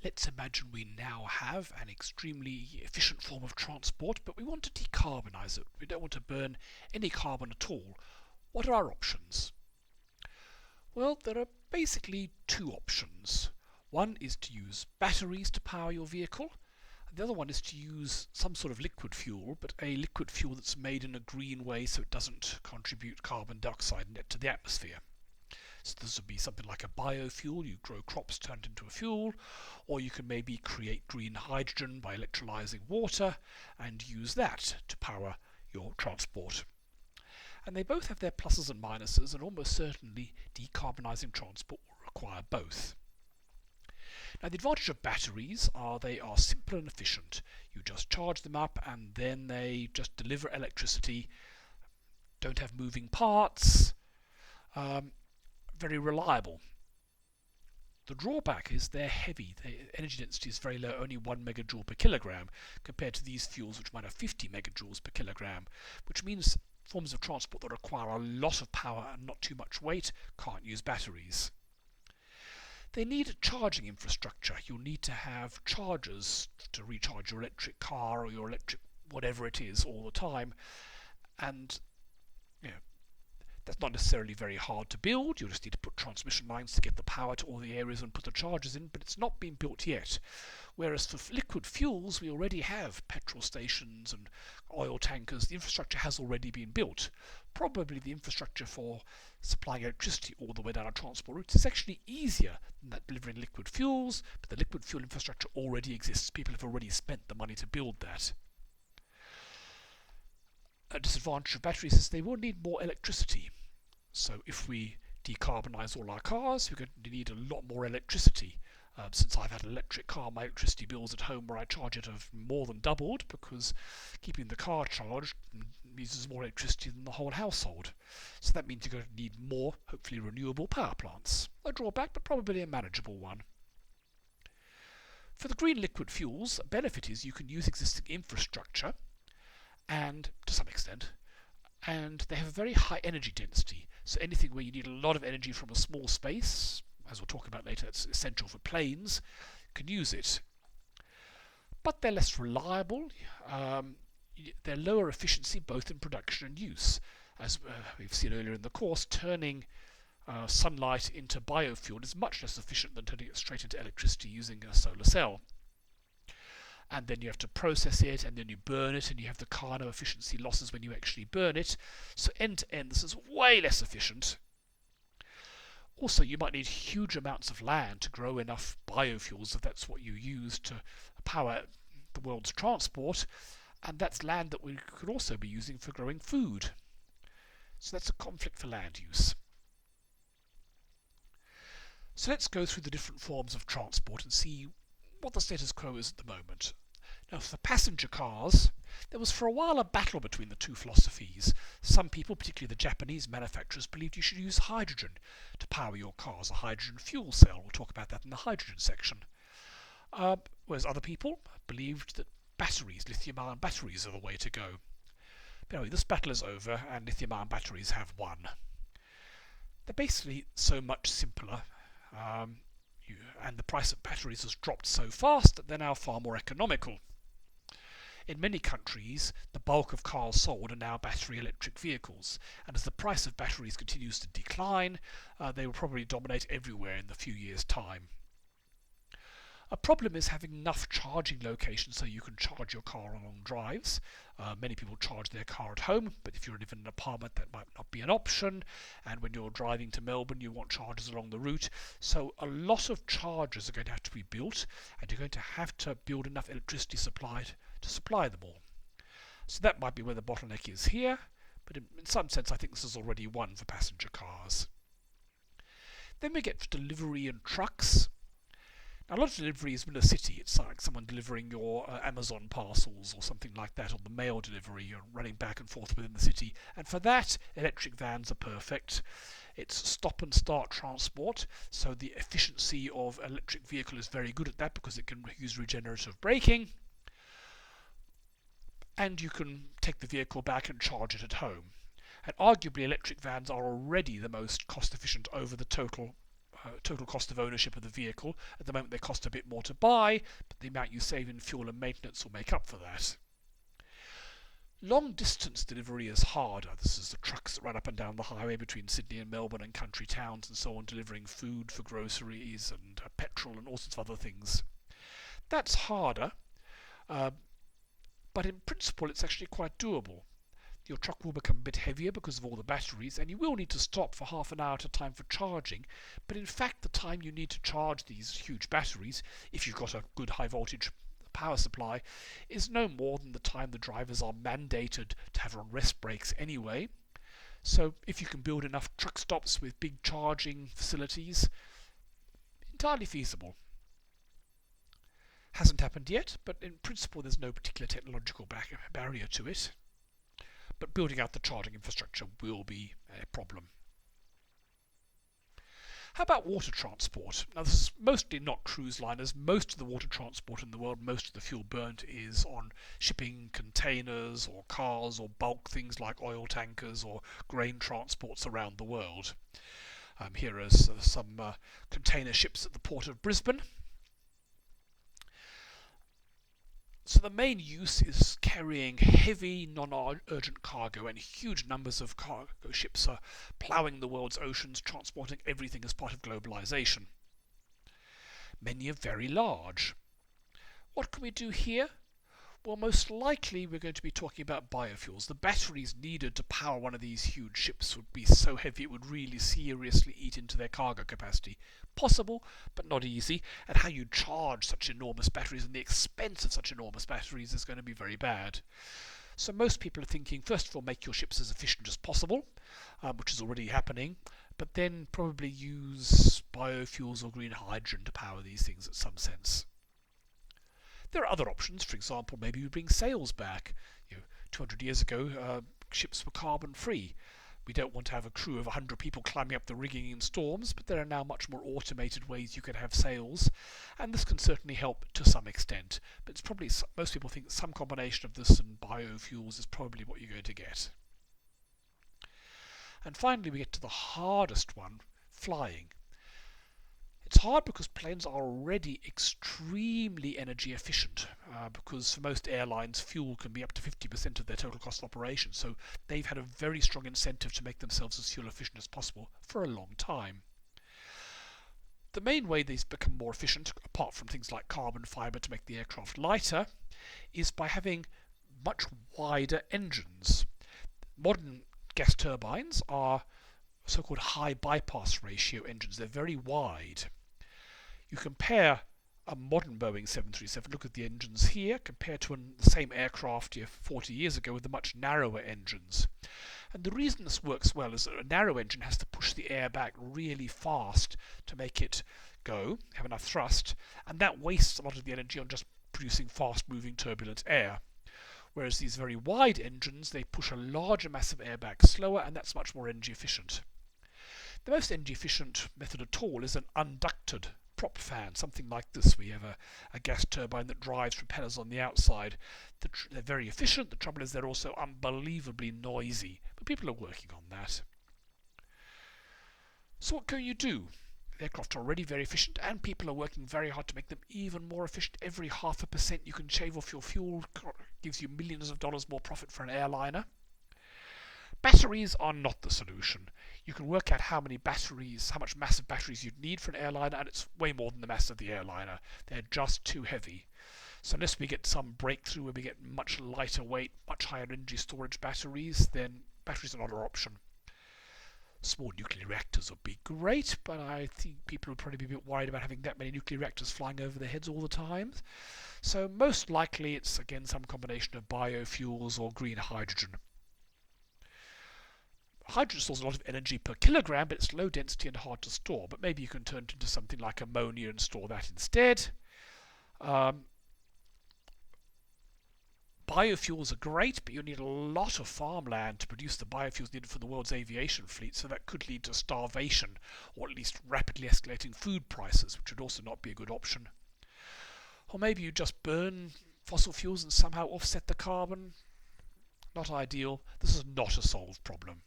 Let's imagine we now have an extremely efficient form of transport, but we want to decarbonise it. We don't want to burn any carbon at all. What are our options? Well, there are basically two options. One is to use batteries to power your vehicle. The other one is to use some sort of liquid fuel, but a liquid fuel that's made in a green way so it doesn't contribute carbon dioxide net to the atmosphere. So this would be something like a biofuel. You grow crops, turn it into a fuel, or you can maybe create green hydrogen by electrolyzing water and use that to power your transport. And they both have their pluses and minuses, and almost certainly decarbonising transport will require both. Now the advantage of batteries are they are simple and efficient. You just charge them up and then they just deliver electricity, don't have moving parts, very reliable. The drawback is they're heavy. Their energy density is very low, only 1 megajoule per kilogram, compared to these fuels which might have 50 megajoules per kilogram, which means forms of transport that require a lot of power and not too much weight can't use batteries. They need a charging infrastructure. You'll need to have chargers to recharge your electric car or your electric whatever it is all the time, and that's not necessarily very hard to build. You'll just need to put transmission lines to get the power to all the areas and put the chargers in, but it's not been built yet. Whereas for liquid fuels, we already have petrol stations and oil tankers. The infrastructure has already been built. Probably the infrastructure for supplying electricity all the way down a transport route is actually easier than that delivering liquid fuels, but the liquid fuel infrastructure already exists. People have already spent the money to build that. A disadvantage of batteries is they will need more electricity. So if we decarbonise all our cars, we're going to need a lot more electricity. Since I've had an electric car, my electricity bills at home where I charge it have more than doubled, because keeping the car charged uses more electricity than the whole household. So that means you're going to need more, hopefully renewable power plants. A drawback, but probably a manageable one. For the green liquid fuels, a benefit is you can use existing infrastructure, and to some extent, and they have a very high energy density. So anything where you need a lot of energy from a small space, as we'll talk about later, it's essential for planes, can use it. But they're less reliable. They're lower efficiency both in production and use. As we've seen earlier in the course, turning sunlight into biofuel is much less efficient than turning it straight into electricity using a solar cell. And then you have to process it, and then you burn it, and you have the carno efficiency losses when you actually burn it. So end to end, this is way less efficient. Also, you might need huge amounts of land to grow enough biofuels if that's what you use to power the world's transport, and that's land that we could also be using for growing food. So that's a conflict for land use. So let's go through the different forms of transport and see what the status quo is at the moment. Now, for passenger cars, there was for a while a battle between the two philosophies. Some people, particularly the Japanese manufacturers, believed you should use hydrogen to power your cars, a hydrogen fuel cell. We'll talk about that in the hydrogen section. Whereas other people believed that batteries, lithium-ion batteries, are the way to go. But anyway, this battle is over, and lithium-ion batteries have won. They're basically so much simpler. And the price of batteries has dropped so fast that they're now far more economical. In many countries, the bulk of cars sold are now battery electric vehicles, and as the price of batteries continues to decline, they will probably dominate everywhere in the few years' time. A problem is having enough charging locations so you can charge your car on long drives. Many people charge their car at home, but if you live in an apartment that might not be an option, and when you're driving to Melbourne you want chargers along the route. So a lot of chargers are going to have to be built, and you're going to have to build enough electricity supplied to supply them all. So that might be where the bottleneck is here, but in some sense I think this is already one for passenger cars. Then we get delivery and trucks. Now, a lot of delivery is in a city. It's like someone delivering your Amazon parcels or something like that, or the mail delivery. You're running back and forth within the city. And for that, electric vans are perfect. It's stop and start transport, so the efficiency of an electric vehicle is very good at that because it can use regenerative braking. And you can take the vehicle back and charge it at home. And arguably, electric vans are already the most cost efficient over the total total cost of ownership of the vehicle. At the moment they cost a bit more to buy, but the amount you save in fuel and maintenance will make up for that. Long distance delivery is harder. This is the trucks that run up and down the highway between Sydney and Melbourne and country towns and so on, delivering food for groceries and petrol and all sorts of other things. That's harder, but in principle it's actually quite doable. Your truck will become a bit heavier because of all the batteries, and you will need to stop for half an hour at a time for charging, but in fact the time you need to charge these huge batteries, if you've got a good high voltage power supply, is no more than the time the drivers are mandated to have on rest breaks anyway. So if you can build enough truck stops with big charging facilities, entirely feasible. Hasn't happened yet, but in principle there's no particular technological barrier to it. But building out the charging infrastructure will be a problem. How about water transport? Now this is mostly not cruise liners. Most of the water transport in the world, most of the fuel burnt is on shipping containers or cars or bulk things like oil tankers or grain transports around the world. Here are some container ships at the port of Brisbane. So the main use is carrying heavy, non-urgent cargo, and huge numbers of cargo ships are ploughing the world's oceans, transporting everything as part of globalization. Many are very large. What can we do here? Well, most likely we're going to be talking about biofuels. The batteries needed to power one of these huge ships would be so heavy it would really seriously eat into their cargo capacity. Possible, but not easy. And how you charge such enormous batteries and the expense of such enormous batteries is going to be very bad. So most people are thinking, first of all, make your ships as efficient as possible, which is already happening, but then probably use biofuels or green hydrogen to power these things in some sense. There are other options. For example, maybe we bring sails back. 200 years ago, ships were carbon free. We don't want to have a crew of 100 people climbing up the rigging in storms, but there are now much more automated ways you can have sails, and this can certainly help to some extent. But it's probably, most people think some combination of this and biofuels is probably what you're going to get. And finally we get to the hardest one, flying. It's hard because planes are already extremely energy efficient, because for most airlines fuel can be up to 50% of their total cost of operation, so they've had a very strong incentive to make themselves as fuel efficient as possible for a long time. The main way these become more efficient, apart from things like carbon fibre to make the aircraft lighter, is by having much wider engines. Modern gas turbines are so-called high bypass ratio engines. They're very wide. You compare a modern Boeing 737, look at the engines here, compared to the same aircraft here 40 years ago with the much narrower engines. And the reason this works well is that a narrow engine has to push the air back really fast to make it go, have enough thrust, and that wastes a lot of the energy on just producing fast-moving turbulent air. Whereas these very wide engines, they push a larger mass of air back slower, and that's much more energy efficient. The most energy efficient method at all is an unducted prop fan, something like this. We have a gas turbine that drives propellers on the outside. They're very efficient. The trouble is they're also unbelievably noisy, but people are working on that. So what can you do? The aircraft are already very efficient, and people are working very hard to make them even more efficient. Every 0.5% you can shave off your fuel gives you millions of dollars more profit for an airliner. Batteries are not the solution. You can work out how much mass of batteries you'd need for an airliner, and it's way more than the mass of the airliner. They're just too heavy. So unless we get some breakthrough where we get much lighter weight, much higher energy storage batteries, then batteries are not an option. Small nuclear reactors would be great, but I think people would probably be a bit worried about having that many nuclear reactors flying over their heads all the time. So most likely it's again some combination of biofuels or green hydrogen. Hydrogen stores a lot of energy per kilogram, but it's low density and hard to store. But maybe you can turn it into something like ammonia and store that instead. Biofuels are great, but you need a lot of farmland to produce the biofuels needed for the world's aviation fleet, so that could lead to starvation, or at least rapidly escalating food prices, which would also not be a good option. Or maybe you just burn fossil fuels and somehow offset the carbon. Not ideal. This is not a solved problem.